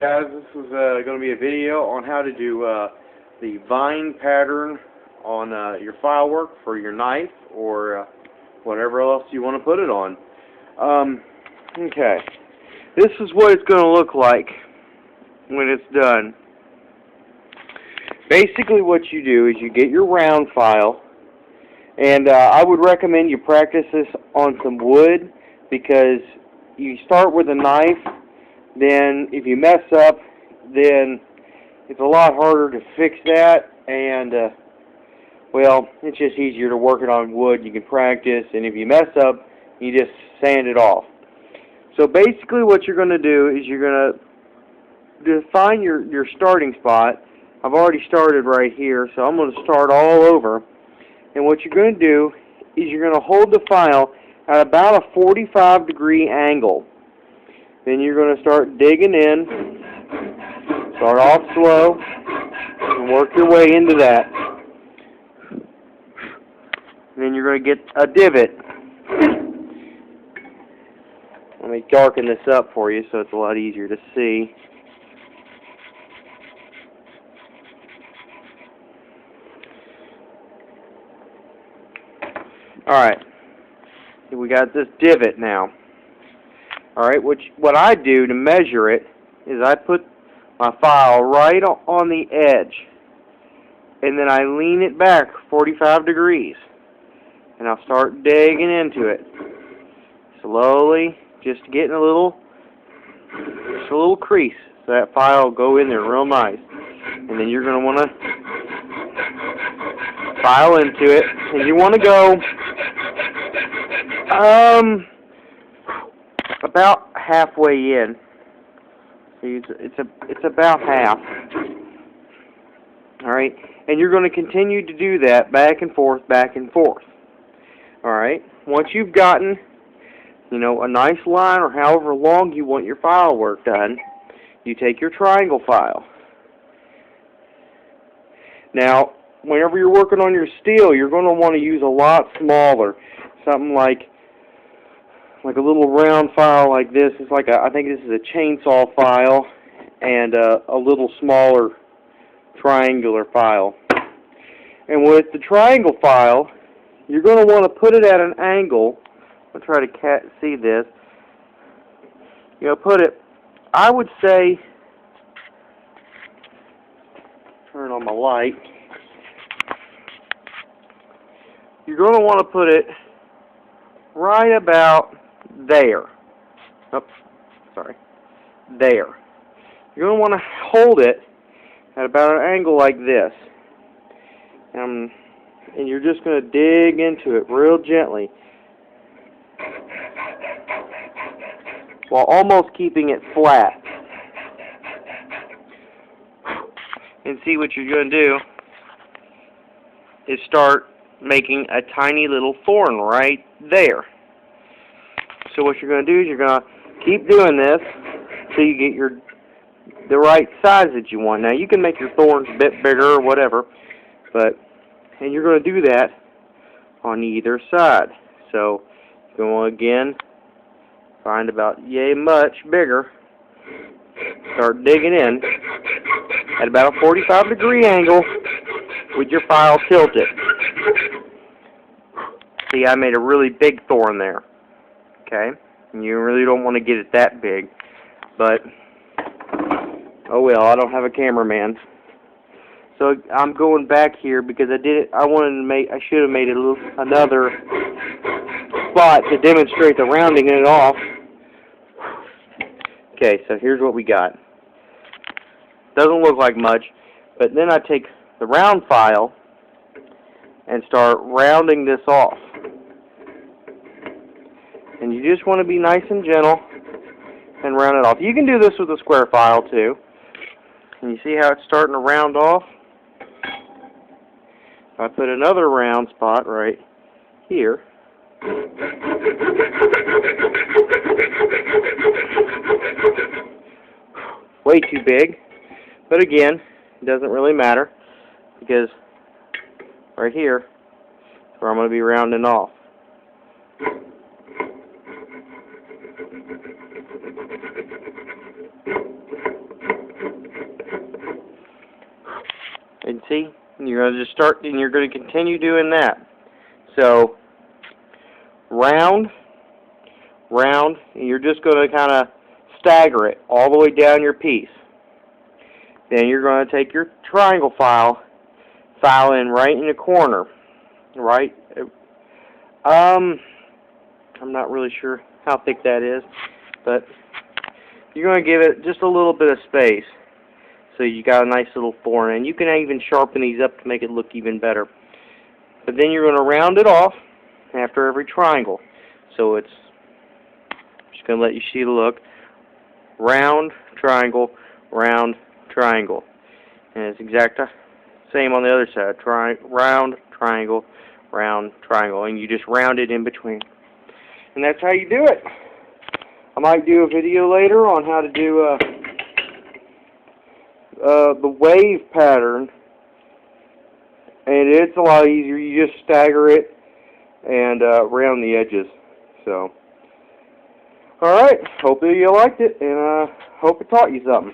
Guys, this is going to be a video on how to do the vine pattern on your file work for your knife or whatever else you want to put it on. Okay, this is what it's going to look like when it's done. Basically what you do is you get your round file, and I would recommend you practice this on some wood, because you start with a knife. Then if you mess up, then it's a lot harder to fix that, and well, it's just easier to work it on wood. You can practice, and if you mess up, you just sand it off. So basically what you're going to do is you're going to define your starting spot. I've already started right here, so I'm going to start all over. And what you're going to do is you're going to hold the file at about a 45-degree angle. Then you're going to start digging in. Start off slow and work your way into that. And then you're going to get a divot. Let me darken this up for you so it's a lot easier to see. Alright, we got this divot now. Alright, what I do to measure it is I put my file right on the edge, and then I lean it back 45 degrees, and I'll start digging into it slowly, just getting a little crease, so that file will go in there real nice. And then you're going to want to file into it, and you want to go about halfway in. It's about half. Alright, and you're going to continue to do that back and forth, back and forth. Alright, once you've gotten, a nice line, or however long you want your file work done, you take your triangle file. Now, whenever you're working on your steel, you're going to want to use a lot smaller, something like a little round file like this. It's like I think this is a chainsaw file, and a little smaller triangular file. And with the triangle file, you're going to want to put it at an angle. I'll try to see this. Put it, I would say, turn on my light. You're going to want to put it right about there. Oops, sorry. There. You're going to want to hold it at about an angle like this. And you're just going to dig into it real gently, while almost keeping it flat. And see, what you're going to do is start making a tiny little thorn right there. So what you're going to do is you're going to keep doing this till you get the right size that you want. Now you can make your thorns a bit bigger or whatever, and you're going to do that on either side. So you're going to again find about yay much bigger. Start digging in at about a 45-degree angle with your file tilted. See, I made a really big thorn there. Okay? And you really don't want to get it that big. But, oh well, I don't have a cameraman. So I'm going back here because I should have made another spot to demonstrate the rounding it off. Okay, so here's what we got. Doesn't look like much, but then I take the round file and start rounding this off. And you just want to be nice and gentle and round it off. You can do this with a square file too. And you see how it's starting to round off? If I put another round spot right here, way too big, but again, it doesn't really matter, because right here is where I'm going to be rounding off. See? And you're going to just start, and you're going to continue doing that. So, round, round, and you're just going to kind of stagger it all the way down your piece. Then you're going to take your triangle file in right in the corner, right? I'm not really sure how thick that is, but you're going to give it just a little bit of space. So you got a nice little form, and you can even sharpen these up to make it look even better. But then you're going to round it off after every triangle. So it's just going to let you see the look. Round, triangle, round, triangle. And it's exact same on the other side. Round, triangle, round, triangle. And you just round it in between. And that's how you do it. I might do a video later on how to do the wave pattern, and it's a lot easier. You just stagger it and round the edges. So, alright, hope you liked it, and hope it taught you something.